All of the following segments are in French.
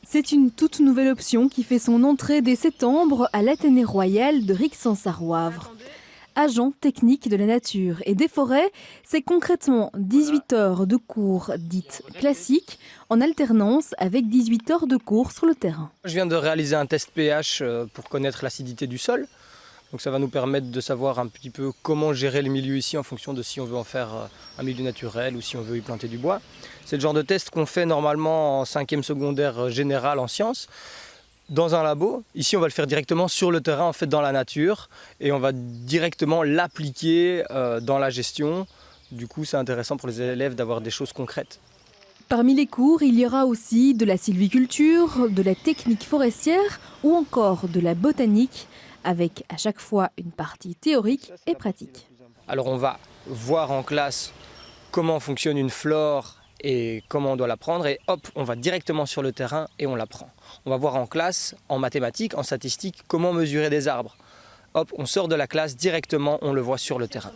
C'est une toute nouvelle option qui fait son entrée dès septembre à l'Athénée Royal de Rixensart-Wavre. Agent technique de la nature et des forêts, c'est concrètement 18 heures de cours dites classiques en alternance avec 18 heures de cours sur le terrain. Je viens de réaliser un test pH pour connaître l'acidité du sol. Donc ça va nous permettre de savoir un petit peu comment gérer le milieu ici en fonction de si on veut en faire un milieu naturel ou si on veut y planter du bois. C'est le genre de test qu'on fait normalement en 5e secondaire général en sciences. Dans un labo, ici on va le faire directement sur le terrain, en fait dans la nature, et on va directement l'appliquer dans la gestion. Du coup c'est intéressant pour les élèves d'avoir des choses concrètes. Parmi les cours, il y aura aussi de la sylviculture, de la technique forestière ou encore de la botanique, avec à chaque fois une partie théorique et pratique. Alors on va voir en classe comment fonctionne une flore et comment on doit l'apprendre, et hop, on va directement sur le terrain et on l'apprend. On va voir en classe, en mathématiques, en statistiques, comment mesurer des arbres. Hop, on sort de la classe directement, on le voit sur le terrain.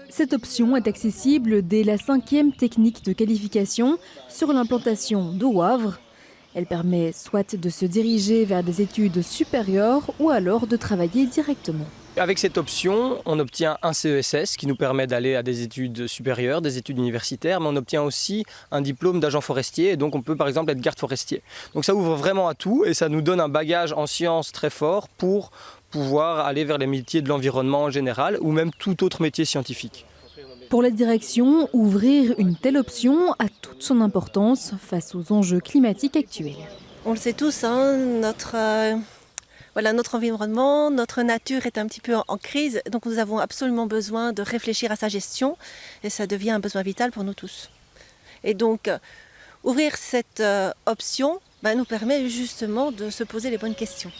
Cette option est accessible dès la 5e technique de qualification sur l'implantation de Wavre. Elle permet soit de se diriger vers des études supérieures ou alors de travailler directement. Avec cette option, on obtient un CESS qui nous permet d'aller à des études supérieures, des études universitaires, mais on obtient aussi un diplôme d'agent forestier, et donc on peut par exemple être garde forestier. Donc ça ouvre vraiment à tout et ça nous donne un bagage en sciences très fort pour pouvoir aller vers les métiers de l'environnement en général ou même tout autre métier scientifique. Pour la direction, ouvrir une telle option a toute son importance face aux enjeux climatiques actuels. On le sait tous, hein, notre environnement, notre nature est un petit peu en crise, donc nous avons absolument besoin de réfléchir à sa gestion et ça devient un besoin vital pour nous tous. Et donc, ouvrir cette option nous permet justement de se poser les bonnes questions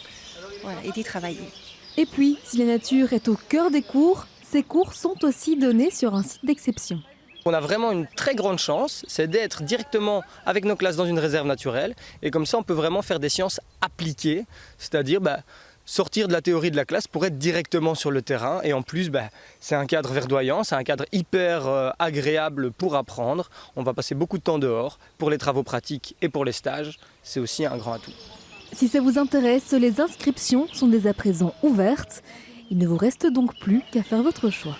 et d'y travailler. Et puis, si la nature est au cœur des cours, ces cours sont aussi donnés sur un site d'exception. On a vraiment une très grande chance, c'est d'être directement avec nos classes dans une réserve naturelle, et comme ça on peut vraiment faire des sciences appliquées, c'est-à-dire sortir de la théorie de la classe pour être directement sur le terrain, et en plus c'est un cadre verdoyant, c'est un cadre hyper agréable pour apprendre. On va passer beaucoup de temps dehors pour les travaux pratiques et pour les stages, c'est aussi un grand atout. Si ça vous intéresse, les inscriptions sont dès à présent ouvertes. Il ne vous reste donc plus qu'à faire votre choix.